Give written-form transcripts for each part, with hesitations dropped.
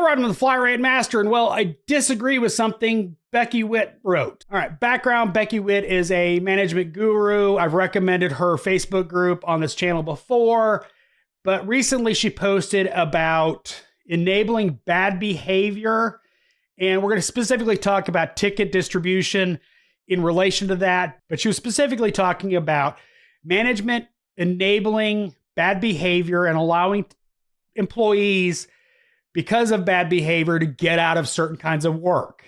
Rod, I'm the flatratemaster, and well, I disagree with something Becky Witt wrote. All right, background, Becky Witt is a management guru. I've recommended her Facebook group on this channel before, but recently she posted about enabling bad behavior, and we're going to specifically talk about ticket distribution in relation to that, but she was specifically talking about management enabling bad behavior and allowing employees, because of bad behavior, to get out of certain kinds of work.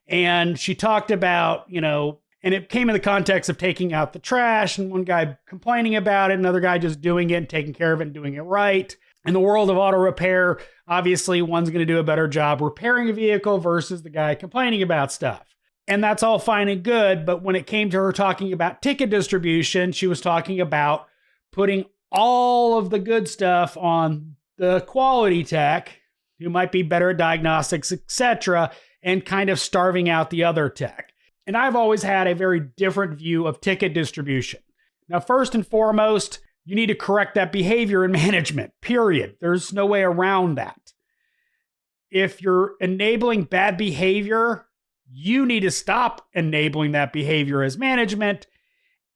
And she talked about, and it came in the context of taking out the trash and one guy complaining about it, another guy just doing it and taking care of it and doing it right. In the world of auto repair, obviously one's going to do a better job repairing a vehicle versus the guy complaining about stuff. And that's all fine and good. But when it came to her talking about ticket distribution, she was talking about putting all of the good stuff on the quality tech, who might be better at diagnostics, etc., and kind of starving out the other tech. And I've always had a very different view of ticket distribution. Now, first and foremost, you need to correct that behavior in management, period. There's no way around that. If you're enabling bad behavior, you need to stop enabling that behavior as management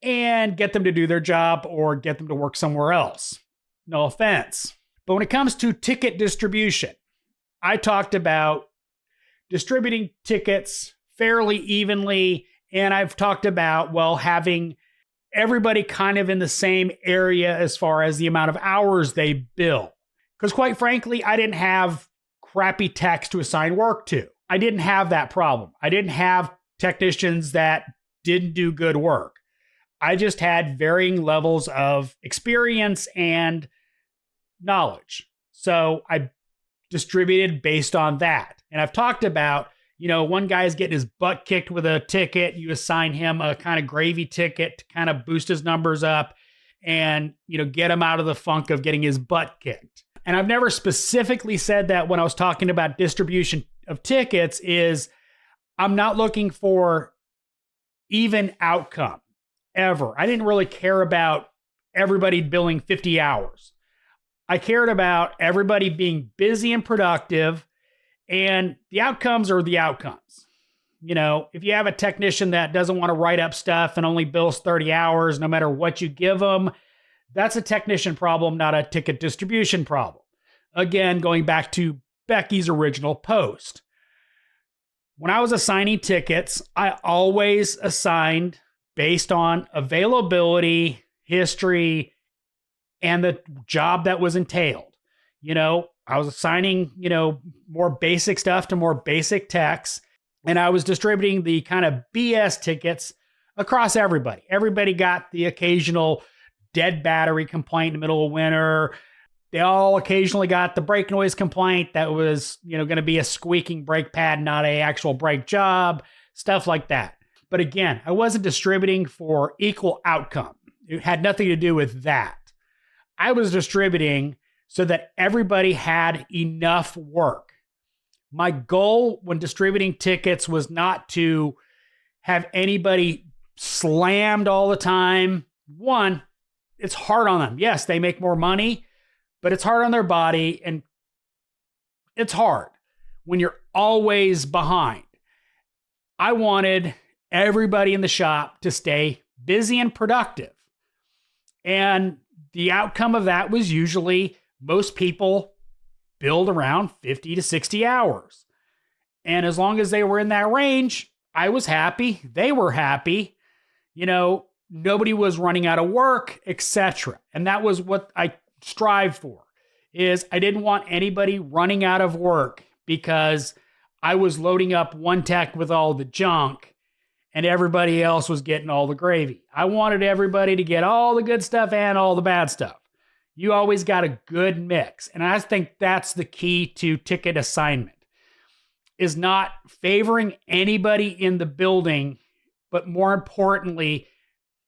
and get them to do their job or get them to work somewhere else. No offense. But when it comes to ticket distribution, I talked about distributing tickets fairly evenly, and I've talked about, having everybody kind of in the same area as far as the amount of hours they bill. Because quite frankly, I didn't have crappy techs to assign work to. I didn't have that problem. I didn't have technicians that didn't do good work. I just had varying levels of experience and knowledge. So I distributed based on that. And I've talked about, one guy's getting his butt kicked with a ticket. You assign him a kind of gravy ticket to kind of boost his numbers up and, get him out of the funk of getting his butt kicked. And I've never specifically said that when I was talking about distribution of tickets is I'm not looking for even outcome ever. I didn't really care about everybody billing 50 hours. I cared about everybody being busy and productive, and the outcomes are the outcomes. If you have a technician that doesn't want to write up stuff and only bills 30 hours, no matter what you give them, that's a technician problem, not a ticket distribution problem. Again, going back to Becky's original post. When I was assigning tickets, I always assigned based on availability, history, and the job that was entailed. I was assigning, more basic stuff to more basic techs, and I was distributing the kind of BS tickets across everybody. Everybody got the occasional dead battery complaint in the middle of winter. They all occasionally got the brake noise complaint that was, going to be a squeaking brake pad, not an actual brake job, stuff like that. But again, I wasn't distributing for equal outcome. It had nothing to do with that. I was distributing so that everybody had enough work. My goal when distributing tickets was not to have anybody slammed all the time. One, it's hard on them. Yes, they make more money, but it's hard on their body, and it's hard when you're always behind. I wanted everybody in the shop to stay busy and productive. And the outcome of that was usually most people billed around 50 to 60 hours. And as long as they were in that range, I was happy. They were happy. Nobody was running out of work, etc. And that was what I strived for, is I didn't want anybody running out of work because I was loading up one tech with all the junk and everybody else was getting all the gravy. I wanted everybody to get all the good stuff and all the bad stuff. You always got a good mix. And I think that's the key to ticket assignment, is not favoring anybody in the building, but more importantly,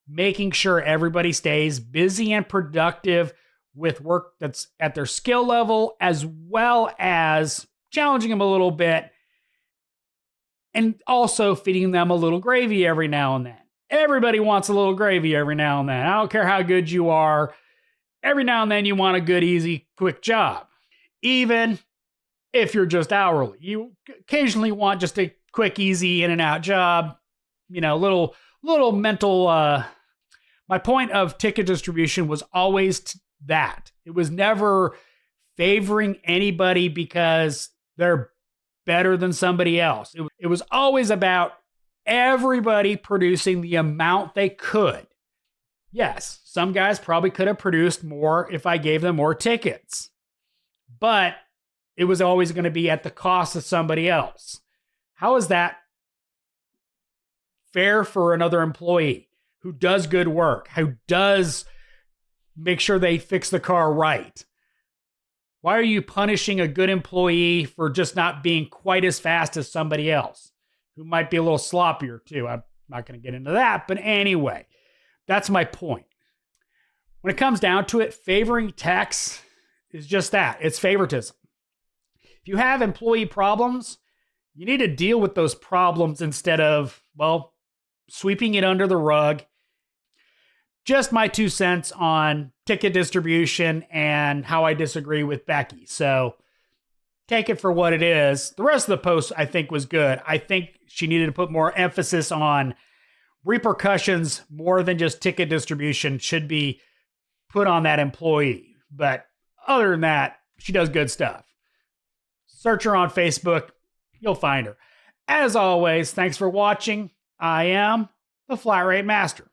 making sure everybody stays busy and productive with work that's at their skill level, as well as challenging them a little bit and also feeding them a little gravy every now and then. Everybody wants a little gravy every now and then. I don't care how good you are. Every now and then you want a good, easy, quick job. Even if you're just hourly. You occasionally want just a quick, easy in and out job, little mental. My point of ticket distribution was always that. It was never favoring anybody because they're better than somebody else. It was always about everybody producing the amount they could. Yes, some guys probably could have produced more if I gave them more tickets, but it was always going to be at the cost of somebody else. How is that fair for another employee who does good work, who does make sure they fix the car right? Why are you punishing a good employee for just not being quite as fast as somebody else who might be a little sloppier too? I'm not going to get into that, but anyway, that's my point. When it comes down to it, favoring techs is just that. It's favoritism. If you have employee problems, you need to deal with those problems instead of, sweeping it under the rug. Just my 2 cents on ticket distribution and how I disagree with Becky. So take it for what it is. The rest of the post, I think, was good. I think she needed to put more emphasis on repercussions more than just ticket distribution should be put on that employee. But other than that, she does good stuff. Search her on Facebook. You'll find her. As always, thanks for watching. I am the Flat Rate Master.